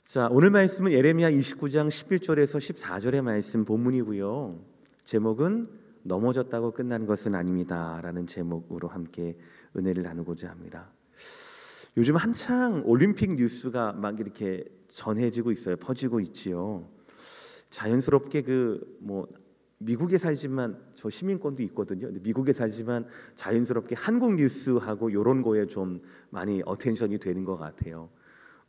자, 오늘 말씀은 예레미야 29장 11절에서 14절의 말씀 본문이고요. 제목은 넘어졌다고 끝난 것은 아닙니다 라는 제목으로 함께 은혜를 나누고자 합니다. 요즘 한창 올림픽 뉴스가 막 이렇게 전해지고 있어요. 퍼지고 있지요. 자연스럽게 미국에 살지만 저 시민권도 있거든요. 근데 미국에 살지만 자연스럽게 한국 뉴스하고 이런 거에 좀 많이 어텐션이 되는 것 같아요.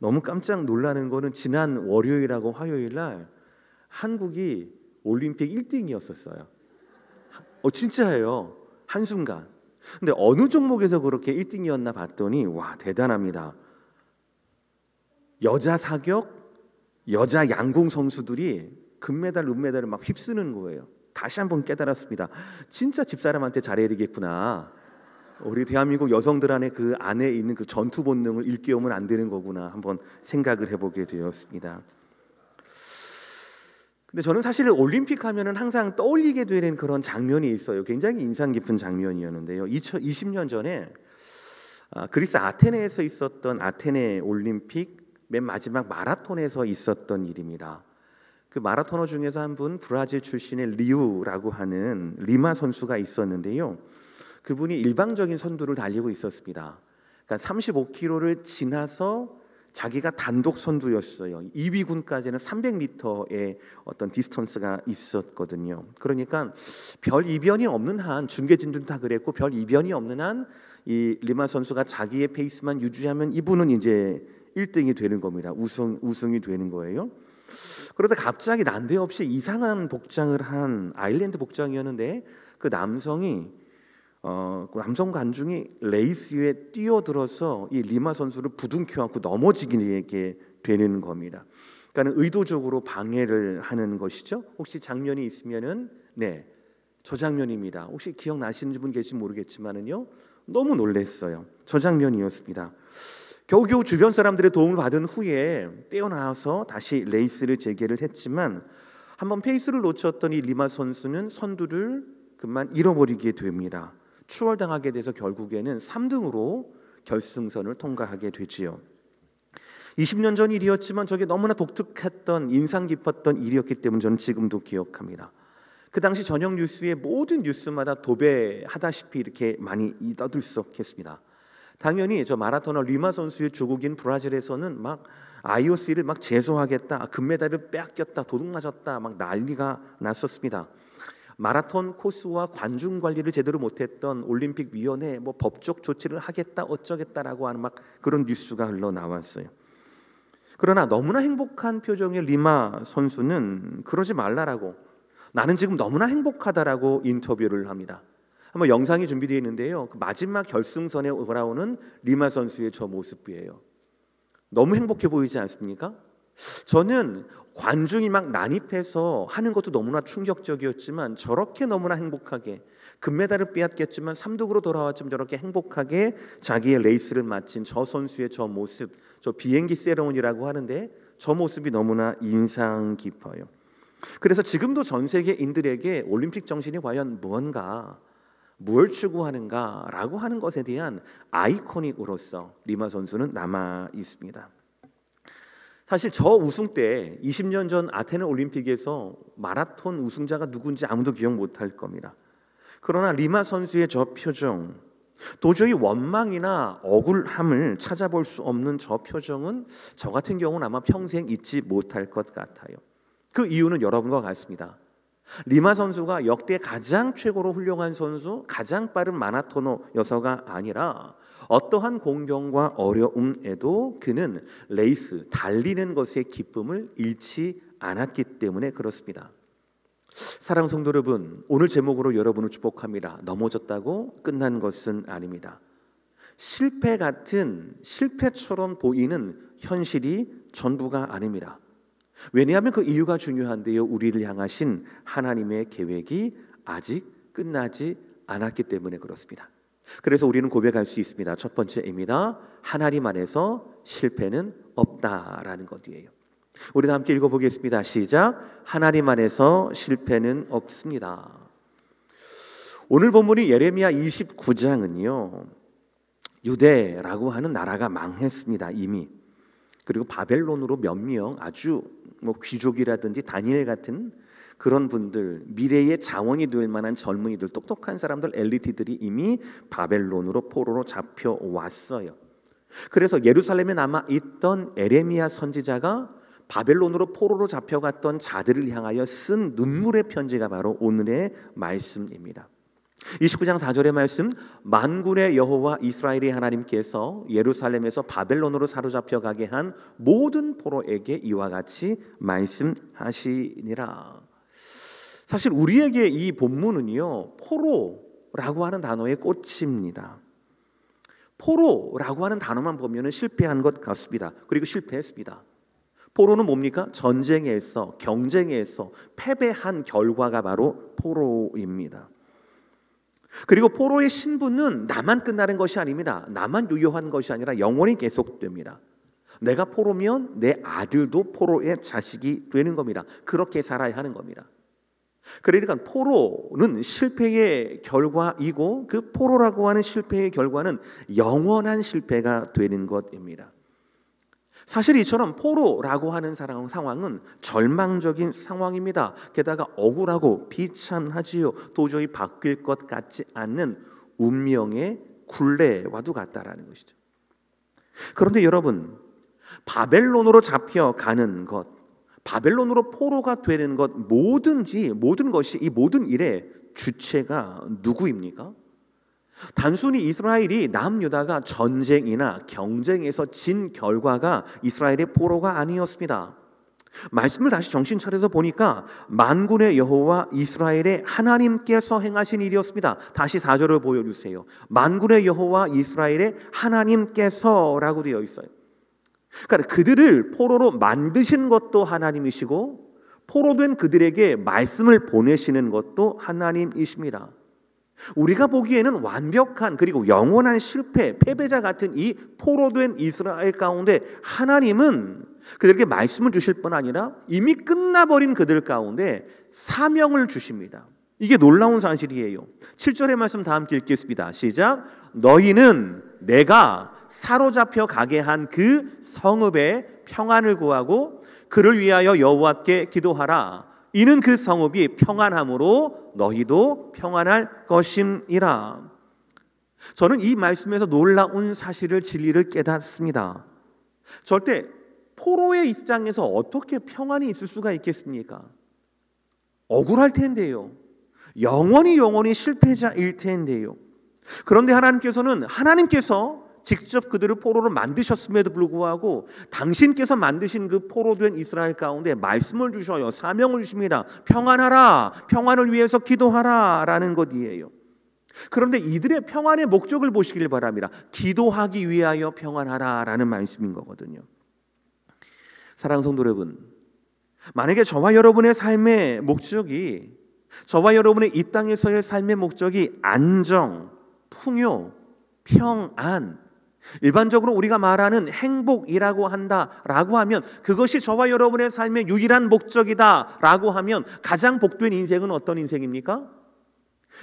너무 깜짝 놀라는 거는 지난 월요일하고 화요일 날 한국이 올림픽 1등이었었어요. 진짜예요. 한순간. 근데 어느 종목에서 그렇게 1등이었나 봤더니 와, 대단합니다. 여자 사격, 여자 양궁 선수들이 금메달, 은메달을 막 휩쓰는 거예요. 다시 한번 깨달았습니다. 진짜 집사람한테 잘해야 되겠구나. 우리 대한민국 여성들 안에 그 안에 있는 그 전투 본능을 일깨우면 안 되는 거구나 한번 생각을 해보게 되었습니다. 근데 저는 사실 올림픽 하면은 항상 떠올리게 되는 그런 장면이 있어요. 굉장히 인상 깊은 장면이었는데요. 20년 전에 그리스 아테네에서 있었던 아테네 올림픽 맨 마지막 마라톤에서 있었던 일입니다. 그 마라토너 중에서 한 분 브라질 출신의 리우라고 하는 리마 선수가 있었는데요. 그분이 일방적인 선두를 달리고 있었습니다. 그러니까 35km를 지나서 자기가 단독 선두였어요. 2위군까지는 300m의 어떤 디스턴스가 있었거든요. 그러니까 별 이변이 없는 한, 중계진들도 다 그랬고 별 이변이 없는 한 이 리마 선수가 자기의 페이스만 유지하면 이분은 이제 1등이 되는 겁니다. 우승이 되는 거예요. 그러다 갑자기 난데없이 이상한 복장을 한 아일랜드 복장이었는데 그 남성이 그 남성 관중이 레이스 위에 뛰어들어서 이 리마 선수를 부둥켜갖고 넘어지게 되는 겁니다. 그러니까 의도적으로 방해를 하는 것이죠. 혹시 장면이 있으면은 저 장면입니다. 혹시 기억나시는 분 계신지 모르겠지만은요, 너무 놀랐어요. 저 장면이었습니다. 겨우겨우 주변 사람들의 도움을 받은 후에 떼어나와서 다시 레이스를 재개를 했지만 한번 페이스를 놓쳤던 이 리마 선수는 선두를 그만 잃어버리게 됩니다. 추월당하게 돼서 결국에는 3등으로 결승선을 통과하게 되지요. 20년 전 일이었지만 저게 너무나 독특했던, 인상 깊었던 일이었기 때문에 저는 지금도 기억합니다. 그 당시 저녁 뉴스에 모든 뉴스마다 도배하다시피 이렇게 많이 떠들썩했습니다. 당연히 저 마라토너 리마 선수의 조국인 브라질에서는 막 IOC를 막 제소하겠다, 금메달을 빼앗겼다, 도둑맞았다, 막 난리가 났었습니다. 마라톤 코스와 관중 관리를 제대로 못했던 올림픽위원회 법적 조치를 하겠다 어쩌겠다라고 하는 막 그런 뉴스가 흘러나왔어요. 그러나 너무나 행복한 표정의 리마 선수는 그러지 말라라고, 나는 지금 너무나 행복하다라고 인터뷰를 합니다. 한번 영상이 준비되어 있는데요. 그 마지막 결승선에 돌아오는 리마 선수의 저 모습이에요. 너무 행복해 보이지 않습니까? 저는 관중이 막 난입해서 하는 것도 너무나 충격적이었지만 저렇게 너무나 행복하게, 금메달을 빼앗겼지만 3등으로 돌아왔지만 저렇게 행복하게 자기의 레이스를 마친 저 선수의 저 모습, 저 비행기 세레모니라고 하는데 저 모습이 너무나 인상 깊어요. 그래서 지금도 전 세계인들에게 올림픽 정신이 과연 무엇인가, 뭘 추구하는가라고 하는 것에 대한 아이코닉으로서 리마 선수는 남아 있습니다. 사실 저 우승 때 20년 전 아테네 올림픽에서 마라톤 우승자가 누군지 아무도 기억 못할 겁니다. 그러나 리마 선수의 저 표정, 도저히 원망이나 억울함을 찾아볼 수 없는 저 표정은 저 같은 경우는 아마 평생 잊지 못할 것 같아요. 그 이유는 여러분과 같습니다. 리마 선수가 역대 가장 최고로 훌륭한 선수, 가장 빠른 마라토너여서가 아니라 어떠한 공경과 어려움에도 그는 레이스, 달리는 것의 기쁨을 잃지 않았기 때문에 그렇습니다. 사랑하는 성도 여러분, 오늘 제목으로 여러분을 축복합니다. 넘어졌다고 끝난 것은 아닙니다. 실패 같은, 실패처럼 보이는 현실이 전부가 아닙니다. 왜냐하면 그 이유가 중요한데요. 우리를 향하신 하나님의 계획이 아직 끝나지 않았기 때문에 그렇습니다. 그래서 우리는 고백할 수 있습니다. 첫 번째입니다. 하나님 안에서 실패는 없다라는 것이에요. 우리 함께 읽어보겠습니다. 시작. 하나님 안에서 실패는 없습니다. 오늘 본문이 예레미야 29장은요, 유대라고 하는 나라가 망했습니다. 이미 그리고 바벨론으로 몇 명 아주 귀족이라든지 다니엘 같은 그런 분들, 미래의 자원이 될 만한 젊은이들, 똑똑한 사람들, 엘리트들이 이미 바벨론으로 포로로 잡혀왔어요. 그래서 예루살렘에 남아있던 에레미야 선지자가 바벨론으로 포로로 잡혀갔던 자들을 향하여 쓴 눈물의 편지가 바로 오늘의 말씀입니다. 29장 4절의 말씀, 만군의 여호와 이스라엘의 하나님께서 예루살렘에서 바벨론으로 사로잡혀 가게 한 모든 포로에게 이와 같이 말씀하시니라. 사실 우리에게 이 본문은요, 포로라고 하는 단어에 꽂힙니다. 포로라고 하는 단어만 보면 실패한 것 같습니다. 그리고 실패했습니다. 포로는 뭡니까? 전쟁에서, 경쟁에서 패배한 결과가 바로 포로입니다. 그리고 포로의 신분은 나만 끝나는 것이 아닙니다. 나만 유효한 것이 아니라 영원히 계속됩니다. 내가 포로면 내 아들도 포로의 자식이 되는 겁니다. 그렇게 살아야 하는 겁니다. 그러니까 포로는 실패의 결과이고 그 포로라고 하는 실패의 결과는 영원한 실패가 되는 것입니다. 사실 이처럼 포로라고 하는 상황은 절망적인 상황입니다. 게다가 억울하고 비참하지요. 도저히 바뀔 것 같지 않는 운명의 굴레와도 같다라는 것이죠. 그런데 여러분, 바벨론으로 잡혀가는 것, 바벨론으로 포로가 되는 것, 모든 것이 이 모든 일의 주체가 누구입니까? 단순히 이스라엘이 남유다가 전쟁이나 경쟁에서 진 결과가 이스라엘의 포로가 아니었습니다. 말씀을 다시 정신 차려서 보니까 만군의 여호와 이스라엘의 하나님께서 행하신 일이었습니다. 다시 4절을 보여주세요. 만군의 여호와 이스라엘의 하나님께서라고 되어 있어요. 그러니까 그들을 포로로 만드신 것도 하나님이시고 포로된 그들에게 말씀을 보내시는 것도 하나님이십니다. 우리가 보기에는 완벽한 그리고 영원한 실패, 패배자 같은 이 포로된 이스라엘 가운데 하나님은 그들에게 말씀을 주실 뿐 아니라 이미 끝나버린 그들 가운데 사명을 주십니다. 이게 놀라운 사실이에요. 7절의 말씀 다 함께 읽겠습니다. 시작. 너희는 내가 사로잡혀 가게 한 그 성읍에 평안을 구하고 그를 위하여 여호와께 기도하라. 이는 그 성읍이 평안함으로 너희도 평안할 것임이라. 저는 이 말씀에서 놀라운 사실을, 진리를 깨닫습니다. 절대 포로의 입장에서 어떻게 평안이 있을 수가 있겠습니까? 억울할 텐데요. 영원히 실패자일 텐데요. 그런데 하나님께서 직접 그들을 포로로 만드셨음에도 불구하고 당신께서 만드신 그 포로된 이스라엘 가운데 말씀을 주셔요. 사명을 주십니다. 평안하라, 평안을 위해서 기도하라 라는 것이에요. 그런데 이들의 평안의 목적을 보시길 바랍니다. 기도하기 위하여 평안하라 라는 말씀인 거거든요. 사랑하는 성도 여러분, 만약에 저와 여러분의 삶의 목적이, 저와 여러분의 이 땅에서의 삶의 목적이 안정, 풍요, 평안, 일반적으로 우리가 말하는 행복이라고 한다라고 하면, 그것이 저와 여러분의 삶의 유일한 목적이다라고 하면 가장 복된 인생은 어떤 인생입니까?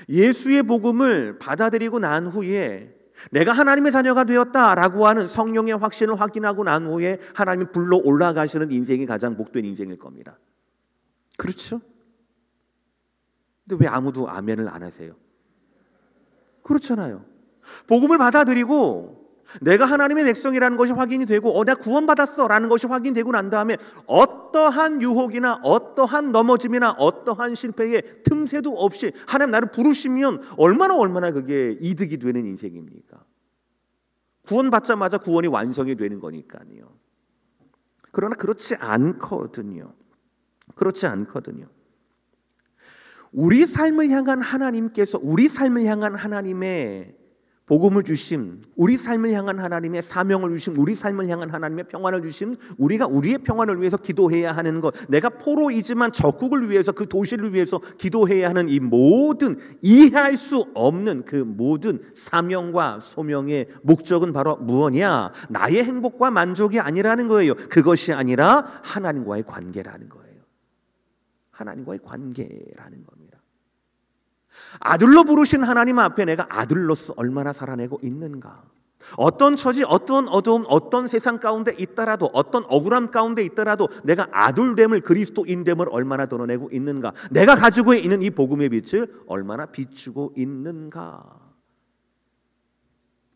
예수의 복음을 받아들이고 난 후에 내가 하나님의 자녀가 되었다라고 하는 성령의 확신을 확인하고 난 후에 하나님이 불러 올라가시는 인생이 가장 복된 인생일 겁니다. 그렇죠? 근데 왜 아무도 아멘을 안 하세요? 그렇잖아요. 복음을 받아들이고 내가 하나님의 백성이라는 것이 확인이 되고 내가 구원받았어 라는 것이 확인되고 난 다음에 어떠한 유혹이나 어떠한 넘어짐이나 어떠한 실패에 틈새도 없이 하나님 나를 부르시면 얼마나 그게 이득이 되는 인생입니까? 구원받자마자 구원이 완성이 되는 거니까요. 그러나 그렇지 않거든요. 우리 삶을 향한 하나님께서, 우리 삶을 향한 하나님의 복음을 주심, 우리 삶을 향한 하나님의 사명을 주심, 우리 삶을 향한 하나님의 평안을 주심, 우리가 우리의 평안을 위해서 기도해야 하는 것, 내가 포로이지만 적국을 위해서, 그 도시를 위해서 기도해야 하는 이 모든, 이해할 수 없는 그 모든 사명과 소명의 목적은 바로 무엇이냐? 나의 행복과 만족이 아니라는 거예요. 그것이 아니라 하나님과의 관계라는 거예요. 하나님과의 관계라는 겁니다. 아들로 부르신 하나님 앞에 내가 아들로서 얼마나 살아내고 있는가? 어떤 처지, 어떤 어두움, 어떤 세상 가운데 있더라도, 어떤 억울함 가운데 있더라도 내가 아들됨을, 그리스도인됨을 얼마나 드러내고 있는가, 내가 가지고 있는 이 복음의 빛을 얼마나 비추고 있는가.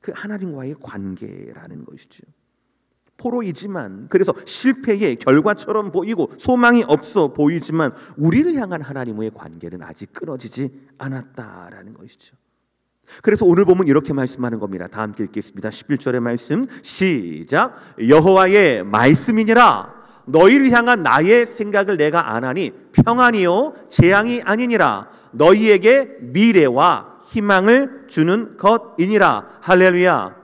그 하나님과의 관계라는 것이죠. 포로이지만, 그래서 실패의 결과처럼 보이고 소망이 없어 보이지만 우리를 향한 하나님의 관계는 아직 끊어지지 않았다라는 것이죠. 그래서 오늘 보면 이렇게 말씀하는 겁니다. 다 함께 읽겠습니다. 11절의 말씀 시작. 여호와의 말씀이니라. 너희를 향한 나의 생각을 내가 아나니 평안이요 재앙이 아니니라. 너희에게 미래와 희망을 주는 것이니라. 할렐루야.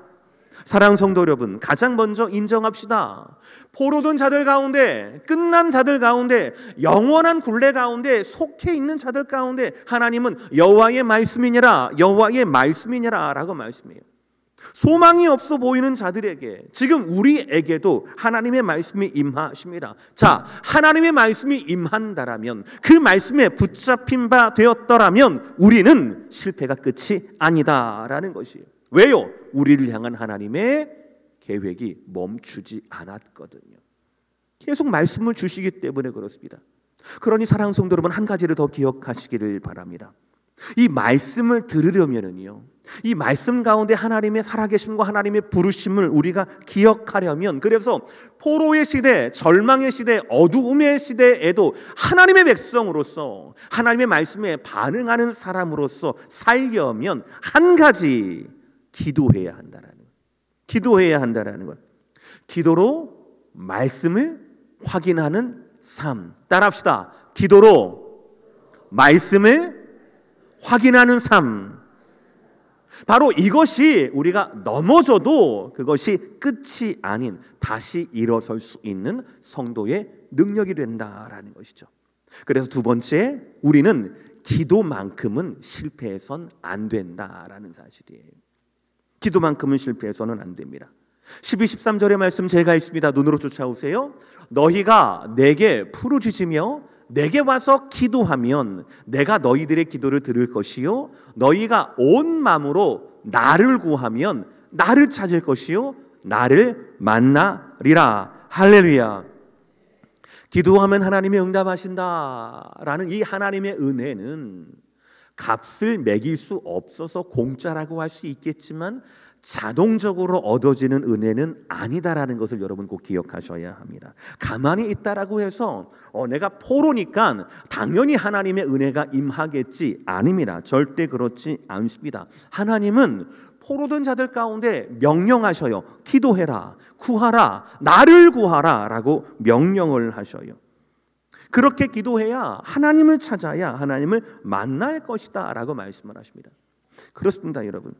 사랑하는 성도 여러분, 가장 먼저 인정합시다. 포로된 자들 가운데, 끝난 자들 가운데, 영원한 굴레 가운데 속해 있는 자들 가운데 하나님은 여호와의 말씀이니라, 여호와의 말씀이니라 라고 말씀해요. 소망이 없어 보이는 자들에게, 지금 우리에게도 하나님의 말씀이 임하십니다. 자, 하나님의 말씀이 임한다라면, 그 말씀에 붙잡힌 바 되었더라면 우리는 실패가 끝이 아니다라는 것이에요. 왜요? 우리를 향한 하나님의 계획이 멈추지 않았거든요. 계속 말씀을 주시기 때문에 그렇습니다. 그러니 사랑하는 성도 여러분, 한 가지를 더 기억하시기를 바랍니다. 이 말씀을 들으려면은요, 이 말씀 가운데 하나님의 살아계심과 하나님의 부르심을 우리가 기억하려면, 그래서 포로의 시대, 절망의 시대, 어두움의 시대에도 하나님의 백성으로서 하나님의 말씀에 반응하는 사람으로서 살려면 한 가지, 기도해야 한다라는 것. 기도해야 한다라는 것. 기도로 말씀을 확인하는 삶. 따라합시다. 기도로 말씀을 확인하는 삶. 바로 이것이 우리가 넘어져도 그것이 끝이 아닌 다시 일어설 수 있는 성도의 능력이 된다라는 것이죠. 그래서 두 번째, 우리는 기도만큼은 실패해선 안 된다라는 사실이에요. 기도만큼은 실패해서는 안 됩니다. 12, 13절의 말씀 제가 있습니다. 눈으로 쫓아오세요. 너희가 내게 부르짖으며 내게 와서 기도하면 내가 너희들의 기도를 들을 것이요 너희가 온 마음으로 나를 구하면 나를 찾을 것이요 나를 만나리라. 할렐루야. 기도하면 하나님이 응답하신다라는 이 하나님의 은혜는 값을 매길 수 없어서 공짜라고 할 수 있겠지만 자동적으로 얻어지는 은혜는 아니다라는 것을 여러분 꼭 기억하셔야 합니다. 가만히 있다라고 해서 내가 포로니까 당연히 하나님의 은혜가 임하겠지, 아닙니다. 절대 그렇지 않습니다. 하나님은 포로된 자들 가운데 명령하셔요. 기도해라, 구하라, 나를 구하라 라고 명령을 하셔요. 그렇게 기도해야, 하나님을 찾아야 하나님을 만날 것이다 라고 말씀을 하십니다. 그렇습니다, 여러분.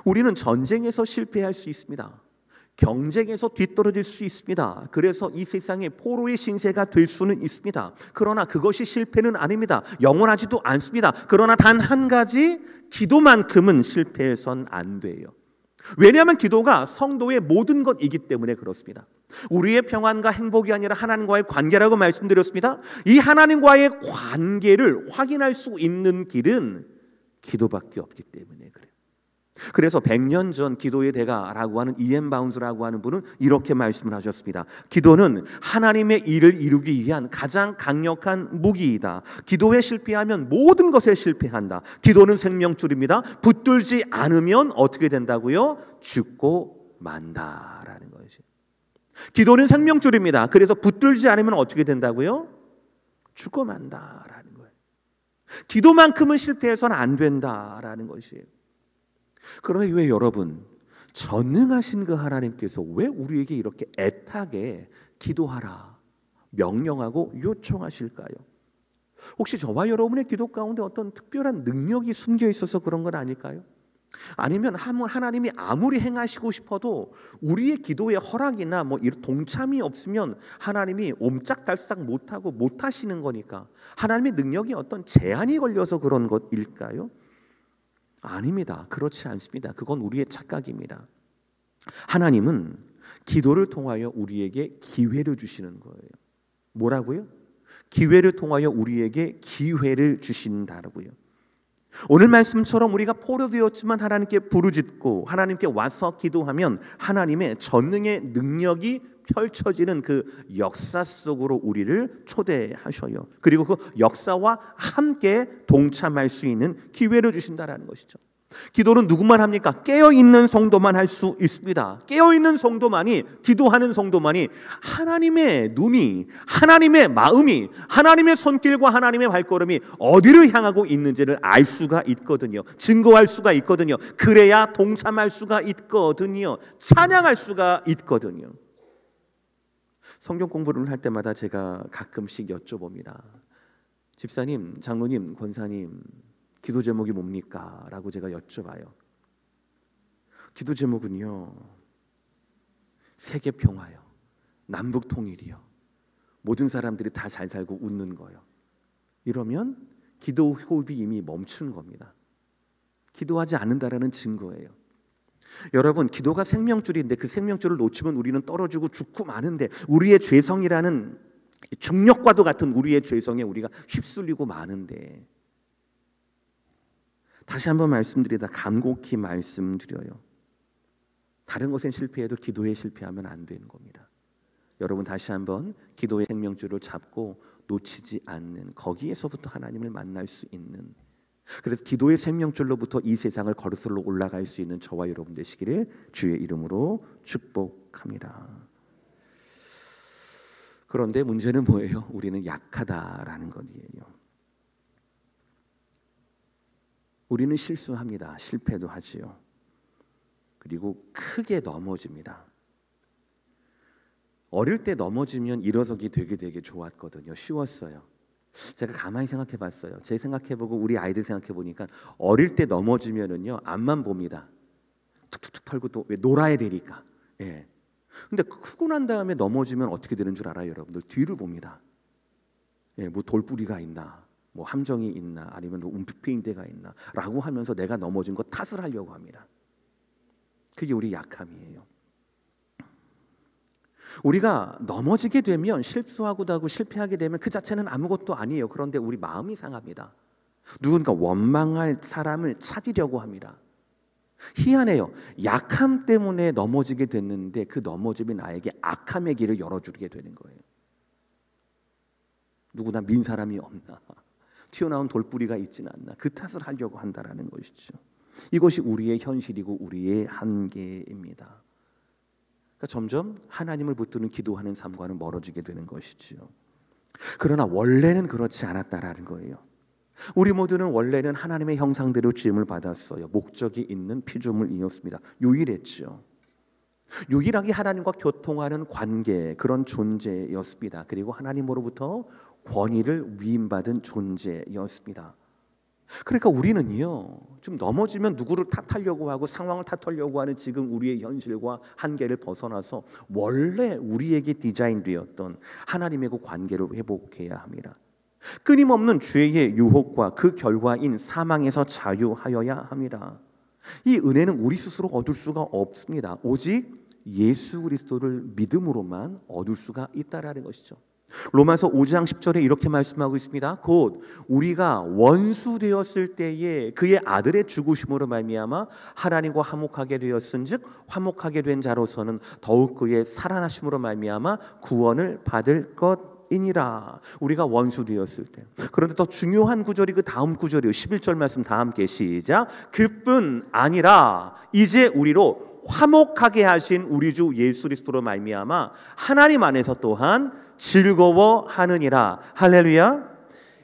우리는 전쟁에서 실패할 수 있습니다. 경쟁에서 뒤떨어질 수 있습니다. 그래서 이 세상에 포로의 신세가 될 수는 있습니다. 그러나 그것이 실패는 아닙니다. 영원하지도 않습니다. 그러나 단 한 가지, 기도만큼은 실패해선 안 돼요. 왜냐하면 기도가 성도의 모든 것이기 때문에 그렇습니다. 우리의 평안과 행복이 아니라 하나님과의 관계라고 말씀드렸습니다. 이 하나님과의 관계를 확인할 수 있는 길은 기도밖에 없기 때문에 그래요. 그래서 100년 전 기도의 대가라고 하는 이엠 바운스라고 하는 분은 이렇게 말씀을 하셨습니다. 기도는 하나님의 일을 이루기 위한 가장 강력한 무기이다. 기도에 실패하면 모든 것에 실패한다. 기도는 생명줄입니다. 붙들지 않으면 어떻게 된다고요? 죽고 만다라는 것이죠. 기도는 생명줄입니다. 그래서 붙들지 않으면 어떻게 된다고요? 죽고 만다라는 거예요. 기도만큼은 실패해서는 안 된다라는 것이에요. 그런데 왜 여러분, 전능하신 그 하나님께서 왜 우리에게 이렇게 애타게 기도하라 명령하고 요청하실까요? 혹시 저와 여러분의 기도 가운데 어떤 특별한 능력이 숨겨 있어서 그런 건 아닐까요? 아니면 하나님이 아무리 행하시고 싶어도 우리의 기도에 허락이나 동참이 없으면 하나님이 옴짝달싹 못하고 못하시는 거니까 하나님의 능력이 어떤 제한이 걸려서 그런 것일까요? 아닙니다. 그렇지 않습니다. 그건 우리의 착각입니다. 하나님은 기도를 통하여 우리에게 기회를 주시는 거예요. 뭐라고요? 기회를 통하여 우리에게 기회를 주신다고요. 오늘 말씀처럼 우리가 포로되었지만 하나님께 부르짖고 하나님께 와서 기도하면 하나님의 전능의 능력이 펼쳐지는 그 역사 속으로 우리를 초대하셔요. 그리고 그 역사와 함께 동참할 수 있는 기회를 주신다라는 것이죠. 기도는 누구만 합니까? 깨어있는 성도만 할 수 있습니다. 깨어있는 성도만이, 기도하는 성도만이 하나님의 눈이, 하나님의 마음이, 하나님의 손길과 하나님의 발걸음이 어디를 향하고 있는지를 알 수가 있거든요. 증거할 수가 있거든요. 그래야 동참할 수가 있거든요. 찬양할 수가 있거든요. 성경 공부를 할 때마다 제가 가끔씩 여쭤봅니다. 집사님, 장로님, 권사님, 기도 제목이 뭡니까? 라고 제가 여쭤봐요. 기도 제목은요, 세계 평화요, 남북 통일이요, 모든 사람들이 다 잘 살고 웃는 거요. 이러면 기도 호흡이 이미 멈춘 겁니다. 기도하지 않는다라는 증거예요. 여러분, 기도가 생명줄인데 그 생명줄을 놓치면 우리는 떨어지고 죽고 마는데, 우리의 죄성이라는 중력과도 같은 우리의 죄성에 우리가 휩쓸리고 마는데, 다시 한번 말씀드리다 간곡히 말씀드려요. 다른 것엔 실패해도 기도에 실패하면 안 되는 겁니다. 여러분, 다시 한번 기도의 생명줄을 잡고 놓치지 않는, 거기에서부터 하나님을 만날 수 있는, 그래서 기도의 생명줄로부터 이 세상을 걸어서 올라갈 수 있는 저와 여러분 되시기를 주의 이름으로 축복합니다. 그런데 문제는 뭐예요? 우리는 약하다라는 것이에요. 우리는 실수합니다. 실패도 하지요. 그리고 크게 넘어집니다. 어릴 때 넘어지면 일어서기 되게 좋았거든요. 쉬웠어요. 제가 가만히 생각해 봤어요. 제 생각해보고 우리 아이들 생각해 보니까 어릴 때 넘어지면은요, 앞만 봅니다. 툭툭툭 털고 또 왜 놀아야 되니까. 예. 근데 크고 난 다음에 넘어지면 어떻게 되는 줄 알아요, 여러분들? 뒤를 봅니다. 예, 뭐 돌뿌리가 있나, 뭐 함정이 있나, 아니면 뭐 움푹패인 데가 있나 라고 하면서 내가 넘어진 거 탓을 하려고 합니다. 그게 우리 약함이에요. 우리가 넘어지게 되면, 실수하고도 하고 실패하게 되면 그 자체는 아무것도 아니에요. 그런데 우리 마음이 상합니다. 누군가 원망할 사람을 찾으려고 합니다. 희한해요. 약함 때문에 넘어지게 됐는데 그 넘어짐이 나에게 악함의 길을 열어주게 되는 거예요. 누구나 민 사람이 없나, 튀어나온 돌뿌리가 있지는 않나, 그 탓을 하려고 한다라는 것이죠. 이것이 우리의 현실이고 우리의 한계입니다. 그러니까 점점 하나님을 붙드는 기도하는 삶과는 멀어지게 되는 것이죠. 그러나 원래는 그렇지 않았다라는 거예요. 우리 모두는 원래는 하나님의 형상대로 지음을 받았어요. 목적이 있는 피조물이었습니다. 유일했죠. 유일하게 하나님과 교통하는 관계, 그런 존재였습니다. 그리고 하나님으로부터 권위를 위임받은 존재였습니다. 그러니까 우리는요, 좀 넘어지면 누구를 탓하려고 하고 상황을 탓하려고 하는 지금 우리의 현실과 한계를 벗어나서 원래 우리에게 디자인되었던 하나님의 그 관계를 회복해야 합니다. 끊임없는 죄의 유혹과 그 결과인 사망에서 자유하여야 합니다. 이 은혜는 우리 스스로 얻을 수가 없습니다. 오직 예수 그리스도를 믿음으로만 얻을 수가 있다라는 것이죠. 로마서 5장 10절에 이렇게 말씀하고 있습니다. 곧 우리가 원수 되었을 때에 그의 아들의 죽으심으로 말미암아 하나님과 화목하게 되었은즉 화목하게 된 자로서는 더욱 그의 살아나심으로 말미암아 구원을 받을 것이니라. 우리가 원수 되었을 때. 그런데 더 중요한 구절이 그 다음 구절이에요. 11절 말씀 다 함께 시작. 그뿐 아니라 이제 우리로 화목하게 하신 우리 주 예수 그리스도로 말미암아 하나님 안에서 또한 즐거워하느니라. 할렐루야.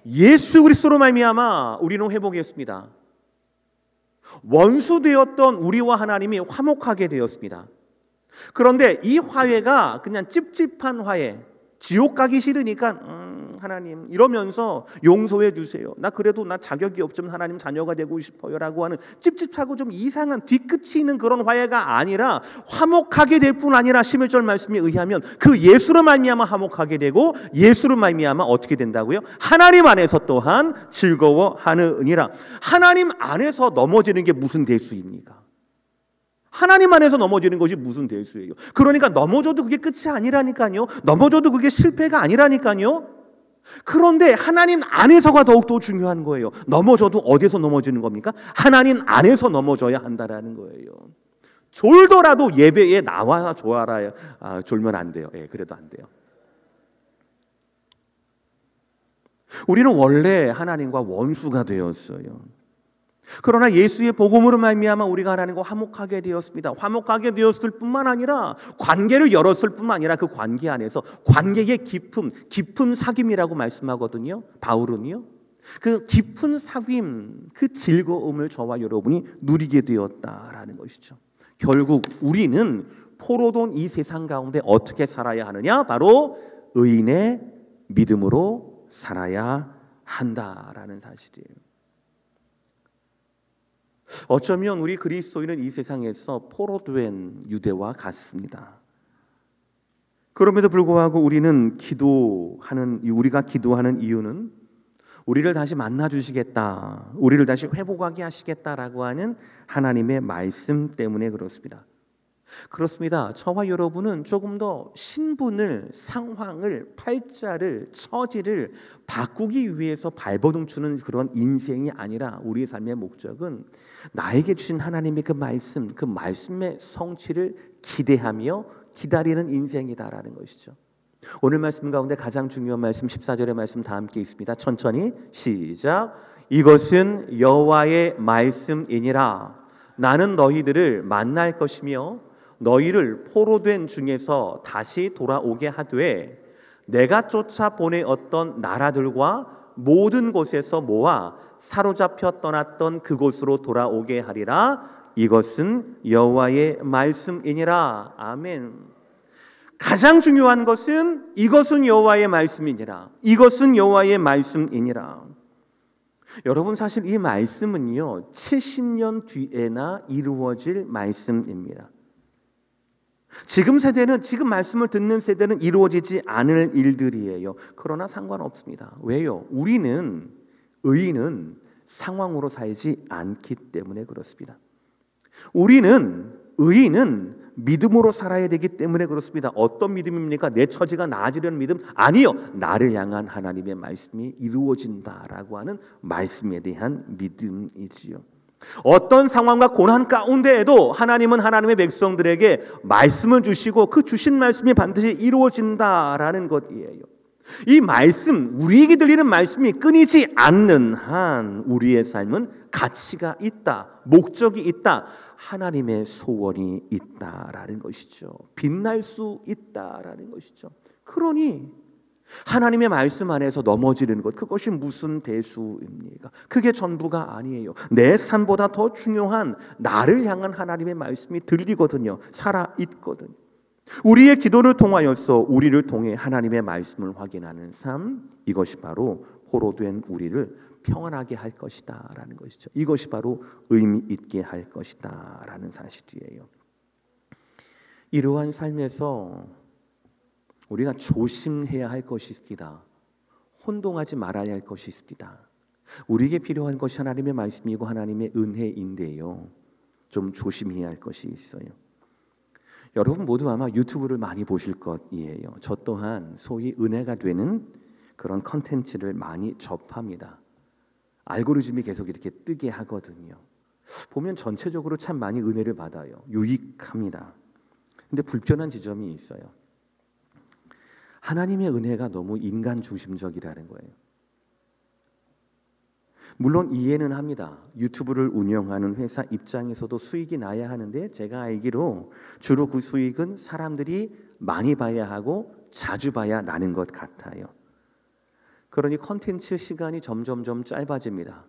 예수 그리스도로 말미암아 우리는 회복했습니다. 원수 되었던 우리와 하나님이 화목하게 되었습니다. 그런데 이 화해가 그냥 찝찝한 화해, 지옥 가기 싫으니까 하나님 이러면서 용서해 주세요. 나 그래도 나 자격이 없지만 하나님 자녀가 되고 싶어요 라고 하는 찝찝하고 좀 이상한 뒤끝이 있는 그런 화해가 아니라 화목하게 될 뿐 아니라 11절 말씀에 의하면 그 예수로 말미암아 화목하게 되고 예수로 말미암아 어떻게 된다고요? 하나님 안에서 또한 즐거워하느니라. 하나님 안에서 넘어지는 게 무슨 대수입니까? 하나님 안에서 넘어지는 것이 무슨 대수예요? 그러니까 넘어져도 그게 끝이 아니라니까요. 넘어져도 그게 실패가 아니라니까요. 그런데 하나님 안에서가 더욱더 중요한 거예요. 넘어져도 어디서 넘어지는 겁니까? 하나님 안에서 넘어져야 한다라는 거예요. 졸더라도 예배에 나와 졸아야 졸면 안 돼요. 예, 그래도 안 돼요. 우리는 원래 하나님과 원수가 되었어요. 그러나 예수의 복음으로 말미암아 우리가 하나님과 화목하게 되었습니다. 화목하게 되었을 뿐만 아니라 관계를 열었을 뿐만 아니라 그 관계 안에서 관계의 깊음 사귐이라고 말씀하거든요. 바울은요. 그 깊은 사귐, 그 즐거움을 저와 여러분이 누리게 되었다라는 것이죠. 결국 우리는 포로돈 이 세상 가운데 어떻게 살아야 하느냐? 바로 의인의 믿음으로 살아야 한다라는 사실이에요. 어쩌면 우리 그리스도인은 이 세상에서 포로된 유대와 같습니다. 그럼에도 불구하고 우리가 기도하는 이유는 우리를 다시 만나 주시겠다, 우리를 다시 회복하게 하시겠다라고 하는 하나님의 말씀 때문에 그렇습니다. 그렇습니다. 저와 여러분은 조금 더 신분을, 상황을, 팔자를, 처지를 바꾸기 위해서 발버둥 치는 그런 인생이 아니라 우리의 삶의 목적은 나에게 주신 하나님의 그 말씀의 성취를 기대하며 기다리는 인생이다라는 것이죠. 오늘 말씀 가운데 가장 중요한 말씀 14절의 말씀 다 함께 있습니다. 천천히 시작. 이것은 여호와의 말씀이니라. 나는 너희들을 만날 것이며 너희를 포로된 중에서 다시 돌아오게 하되 내가 쫓아 보내었던 나라들과 모든 곳에서 모아 사로잡혀 떠났던 그곳으로 돌아오게 하리라. 이것은 여호와의 말씀이니라. 아멘. 가장 중요한 것은 이것은 여호와의 말씀이니라. 이것은 여호와의 말씀이니라. 여러분, 사실 이 말씀은요 70년 뒤에나 이루어질 말씀입니다. 지금 말씀을 듣는 세대는 이루어지지 않을 일들이에요. 그러나 상관없습니다. 왜요? 의인은 상황으로 살지 않기 때문에 그렇습니다. 의인은 믿음으로 살아야 되기 때문에 그렇습니다. 어떤 믿음입니까? 내 처지가 나아지려는 믿음? 아니요. 나를 향한 하나님의 말씀이 이루어진다라고 하는 말씀에 대한 믿음이지요. 어떤 상황과 고난 가운데에도 하나님은 하나님의 백성들에게 말씀을 주시고 그 주신 말씀이 반드시 이루어진다라는 것이에요. 이 말씀, 우리에게 들리는 말씀이 끊이지 않는 한 우리의 삶은 가치가 있다, 목적이 있다, 하나님의 소원이 있다라는 것이죠. 빛날 수 있다라는 것이죠. 그러니 하나님의 말씀 안에서 넘어지는 것, 그것이 무슨 대수입니까? 그게 전부가 아니에요. 내 삶보다 더 중요한 나를 향한 하나님의 말씀이 들리거든요. 살아있거든요. 우리의 기도를 통하여서 우리를 통해 하나님의 말씀을 확인하는 삶, 이것이 바로 포로된 우리를 평안하게 할 것이다 라는 것이죠. 이것이 바로 의미 있게 할 것이다 라는 사실이에요. 이러한 삶에서 우리가 조심해야 할 것이 있습니다. 혼동하지 말아야 할 것이 있습니다. 우리에게 필요한 것이 하나님의 말씀이고 하나님의 은혜인데요, 좀 조심해야 할 것이 있어요. 여러분 모두 아마 유튜브를 많이 보실 것이에요. 저 또한 소위 은혜가 되는 그런 컨텐츠를 많이 접합니다. 알고리즘이 계속 이렇게 뜨게 하거든요. 보면 전체적으로 참 많이 은혜를 받아요. 유익합니다. 근데 불편한 지점이 있어요. 하나님의 은혜가 너무 인간 중심적이라는 거예요. 물론 이해는 합니다. 유튜브를 운영하는 회사 입장에서도 수익이 나야 하는데 제가 알기로 주로 그 수익은 사람들이 많이 봐야 하고 자주 봐야 나는 것 같아요. 그러니 컨텐츠 시간이 점점점 짧아집니다.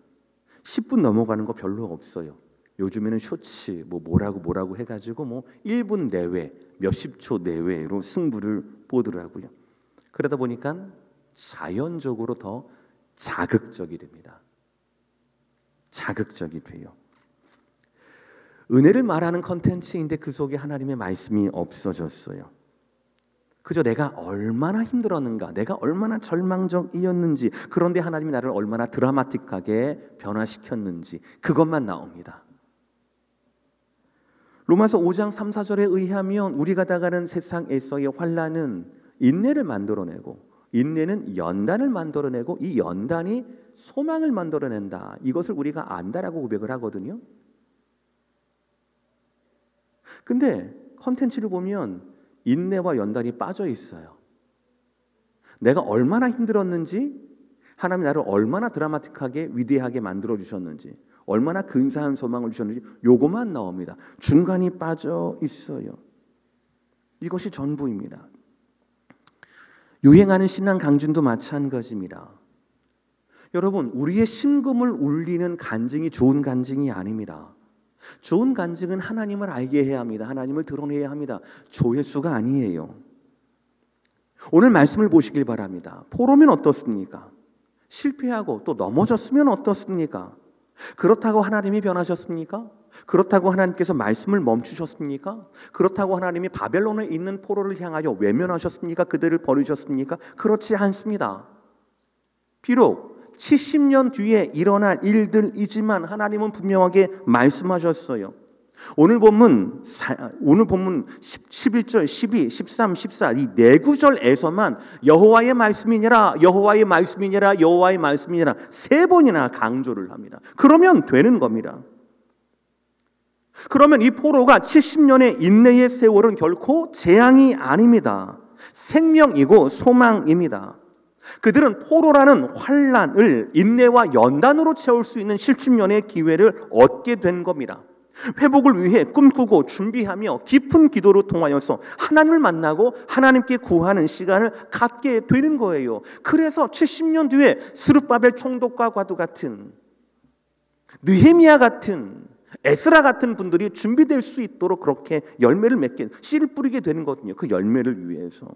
10분 넘어가는 거 별로 없어요. 요즘에는 쇼츠 뭐라고 해가지고 1분 내외, 몇십 초 내외로 승부를 보더라고요. 그러다 보니까 자연적으로 더 자극적이 됩니다. 자극적이 돼요. 은혜를 말하는 컨텐츠인데 그 속에 하나님의 말씀이 없어졌어요. 그저 내가 얼마나 힘들었는가, 내가 얼마나 절망적이었는지, 그런데 하나님이 나를 얼마나 드라마틱하게 변화시켰는지, 그것만 나옵니다. 로마서 5장 3, 4절에 의하면 우리가 나가는 세상에서의 환난은 인내를 만들어내고 인내는 연단을 만들어내고 이 연단이 소망을 만들어낸다. 이것을 우리가 안다라고 고백을 하거든요. 근데 컨텐츠를 보면 인내와 연단이 빠져 있어요. 내가 얼마나 힘들었는지, 하나님이 나를 얼마나 드라마틱하게 위대하게 만들어 주셨는지, 얼마나 근사한 소망을 주셨는지 요거만 나옵니다. 중간이 빠져 있어요. 이것이 전부입니다. 유행하는 신앙 강진도 마찬가지입니다. 여러분, 우리의 심금을 울리는 간증이 좋은 간증이 아닙니다. 좋은 간증은 하나님을 알게 해야 합니다. 하나님을 드러내야 합니다. 조회수가 아니에요. 오늘 말씀을 보시길 바랍니다. 포로면 어떻습니까? 실패하고 또 넘어졌으면 어떻습니까? 그렇다고 하나님이 변하셨습니까? 그렇다고 하나님께서 말씀을 멈추셨습니까? 그렇다고 하나님이 바벨론에 있는 포로를 향하여 외면하셨습니까? 그들을 버리셨습니까? 그렇지 않습니다. 비록 70년 뒤에 일어날 일들이지만 하나님은 분명하게 말씀하셨어요. 오늘 본문 11절, 12, 13, 14 이 네 구절에서만 여호와의 말씀이니라, 여호와의 말씀이니라, 여호와의 말씀이니라 세 번이나 강조를 합니다. 그러면 되는 겁니다. 그러면 이 포로가 70년의 인내의 세월은 결코 재앙이 아닙니다. 생명이고 소망입니다. 그들은 포로라는 환난을 인내와 연단으로 채울 수 있는 70년의 기회를 얻게 된 겁니다. 회복을 위해 꿈꾸고 준비하며 깊은 기도로 통하여서 하나님을 만나고 하나님께 구하는 시간을 갖게 되는 거예요. 그래서 70년 뒤에 스룹바벨 총독과 과도 같은, 느헤미야 같은, 에스라 같은 분들이 준비될 수 있도록 그렇게 열매를 맺게, 씨를 뿌리게 되는 거거든요. 그 열매를 위해서.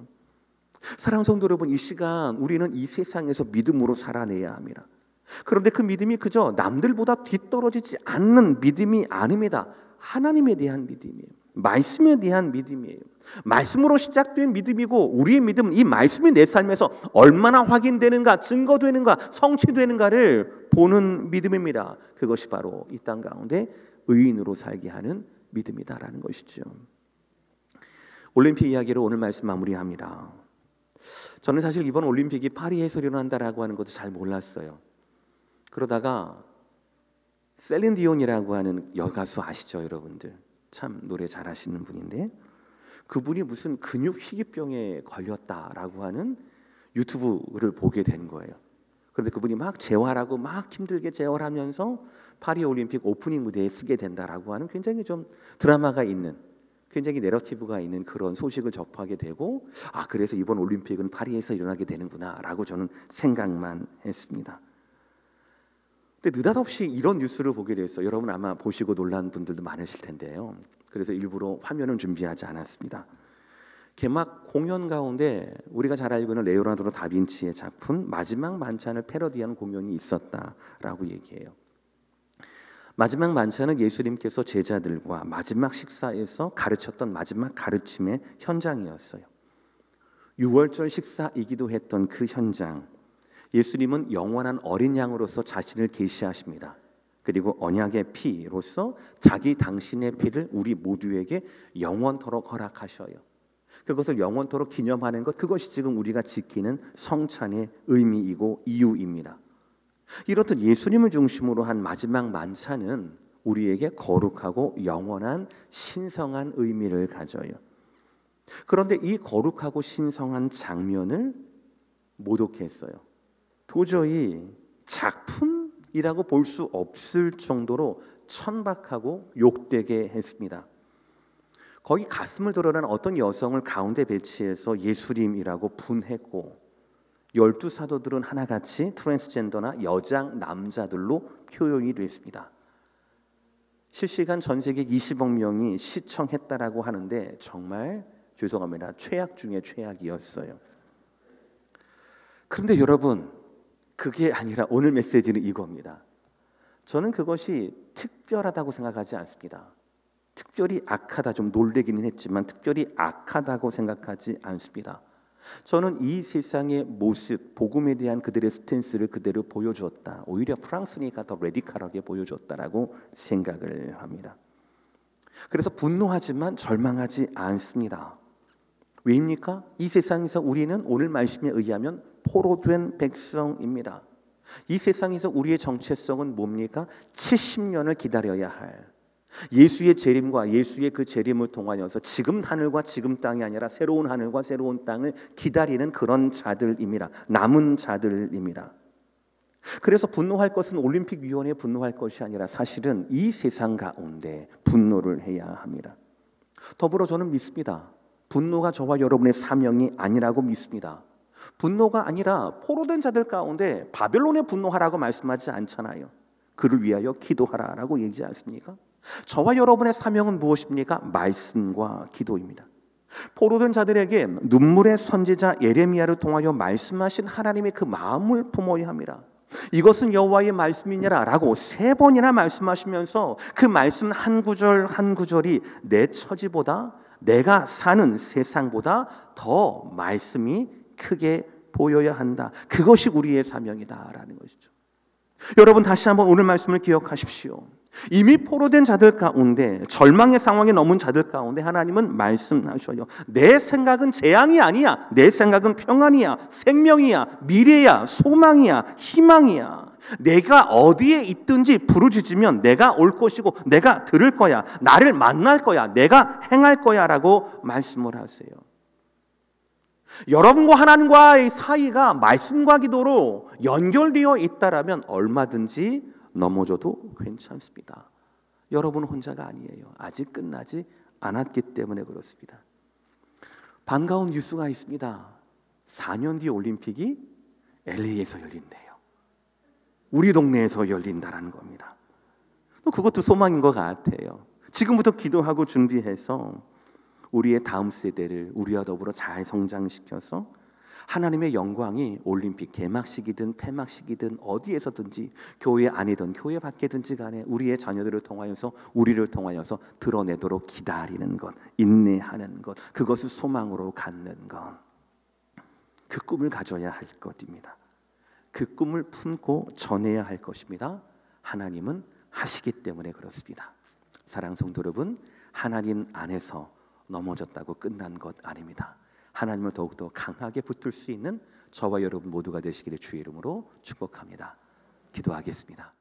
사랑하는 성도 여러분, 이 시간 우리는 이 세상에서 믿음으로 살아내야 합니다. 그런데 그 믿음이 그저 남들보다 뒤떨어지지 않는 믿음이 아닙니다. 하나님에 대한 믿음이에요. 말씀에 대한 믿음이에요. 말씀으로 시작된 믿음이고, 우리의 믿음은 이 말씀이 내 삶에서 얼마나 확인되는가, 증거되는가, 성취되는가를 보는 믿음입니다. 그것이 바로 이 땅 가운데 의인으로 살게 하는 믿음이다라는 것이죠. 올림픽 이야기로 오늘 말씀 마무리합니다. 저는 사실 이번 올림픽이 파리에서 일어난다라고 하는 것도 잘 몰랐어요. 그러다가 셀린 디온이라고 하는 여가수 아시죠, 여러분들? 참 노래 잘하시는 분인데, 그분이 무슨 근육 희귀병에 걸렸다라고 하는 유튜브를 보게 된 거예요. 그런데 그분이 막 재활하고 막 힘들게 재활하면서 파리 올림픽 오프닝 무대에 서게 된다라고 하는 굉장히 좀 드라마가 있는, 굉장히 내러티브가 있는 그런 소식을 접하게 되고, 아, 그래서 이번 올림픽은 파리에서 일어나게 되는구나라고 저는 생각만 했습니다. 근데 느닷없이 이런 뉴스를 보게 됐어요. 여러분 아마 보시고 놀란 분들도 많으실 텐데요. 그래서 일부러 화면은 준비하지 않았습니다. 개막 공연 가운데 우리가 잘 알고 있는 레오나르도 다빈치의 작품 마지막 만찬을 패러디한 공연이 있었다라고 얘기해요. 마지막 만찬은 예수님께서 제자들과 마지막 식사에서 가르쳤던 마지막 가르침의 현장이었어요. 6월절 식사이기도 했던 그 현장, 예수님은 영원한 어린 양으로서 자신을 계시하십니다. 그리고 언약의 피로서 자기 당신의 피를 우리 모두에게 영원토록 허락하셔요. 그것을 영원토록 기념하는 것, 그것이 지금 우리가 지키는 성찬의 의미이고 이유입니다. 이렇듯 예수님을 중심으로 한 마지막 만찬은 우리에게 거룩하고 영원한 신성한 의미를 가져요. 그런데 이 거룩하고 신성한 장면을 모독했어요. 도저히 작품이라고 볼 수 없을 정도로 천박하고 욕되게 했습니다. 거기 가슴을 드러난 어떤 여성을 가운데 배치해서 예수님이라고 분했고, 12사도들은 하나같이 트랜스젠더나 여장 남자들로 표현이 됐습니다. 실시간 전 세계 20억 명이 시청했다라고 하는데 정말 죄송합니다. 최악 중에 최악이었어요. 그런데 여러분, 그게 아니라 오늘 메시지는 이겁니다. 저는 그것이 특별하다고 생각하지 않습니다. 특별히 악하다, 좀 놀래기는 했지만 특별히 악하다고 생각하지 않습니다. 저는 이 세상의 모습, 복음에 대한 그들의 스탠스를 그대로 보여줬다. 오히려 프랑스니까 더 레디컬하게 보여줬다라고 생각을 합니다. 그래서 분노하지만 절망하지 않습니다. 왜입니까? 이 세상에서 우리는 오늘 말씀에 의하면 포로된 백성입니다. 이 세상에서 우리의 정체성은 뭡니까? 70년을 기다려야 할 예수의 재림과 예수의 그 재림을 통하여서 지금 하늘과 지금 땅이 아니라 새로운 하늘과 새로운 땅을 기다리는 그런 자들입니다. 남은 자들입니다. 그래서 분노할 것은 올림픽위원회에 분노할 것이 아니라 사실은 이 세상 가운데 분노를 해야 합니다. 더불어 저는 믿습니다. 분노가 저와 여러분의 사명이 아니라고 믿습니다. 분노가 아니라 포로된 자들 가운데 바벨론에 분노하라고 말씀하지 않잖아요. 그를 위하여 기도하라라고 얘기하지 않습니까? 저와 여러분의 사명은 무엇입니까? 말씀과 기도입니다. 포로된 자들에게 눈물의 선지자 예레미야를 통하여 말씀하신 하나님의 그 마음을 품어야 합니다. 이것은 여호와의 말씀이니라 라고 3번이나 말씀하시면서 그 말씀 한 구절 한 구절이 내 처지보다 내가 사는 세상보다 더 말씀이 크게 보여야 한다. 그것이 우리의 사명이다라는 것이죠. 여러분 다시 한번 오늘 말씀을 기억하십시오. 이미 포로된 자들 가운데 절망의 상황에 넘은 자들 가운데 하나님은 말씀하셔요. 내 생각은 재앙이 아니야. 내 생각은 평안이야. 생명이야. 미래야. 소망이야. 희망이야. 내가 어디에 있든지 부르짖으면 내가 올 것이고 내가 들을 거야. 나를 만날 거야. 내가 행할 거야 라고 말씀을 하세요. 여러분과 하나님과의 사이가 말씀과 기도로 연결되어 있다라면 얼마든지 넘어져도 괜찮습니다. 여러분 혼자가 아니에요. 아직 끝나지 않았기 때문에 그렇습니다. 반가운 뉴스가 있습니다. 4년 뒤 올림픽이 LA에서 열린대요. 우리 동네에서 열린다라는 겁니다. 그것도 소망인 것 같아요. 지금부터 기도하고 준비해서 우리의 다음 세대를 우리와 더불어 잘 성장시켜서 하나님의 영광이 올림픽 개막식이든 폐막식이든 어디에서든지 교회 안이든 교회 밖이든지 간에 우리의 자녀들을 통하여서 우리를 통하여서 드러내도록 기다리는 것, 인내하는 것, 그것을 소망으로 갖는 것, 그 꿈을 가져야 할 것입니다. 그 꿈을 품고 전해야 할 것입니다. 하나님은 하시기 때문에 그렇습니다. 사랑하는 성도 여러분, 하나님 안에서 넘어졌다고 끝난 것 아닙니다. 하나님을 더욱더 강하게 붙들 수 있는 저와 여러분 모두가 되시기를 주의 이름으로 축복합니다. 기도하겠습니다.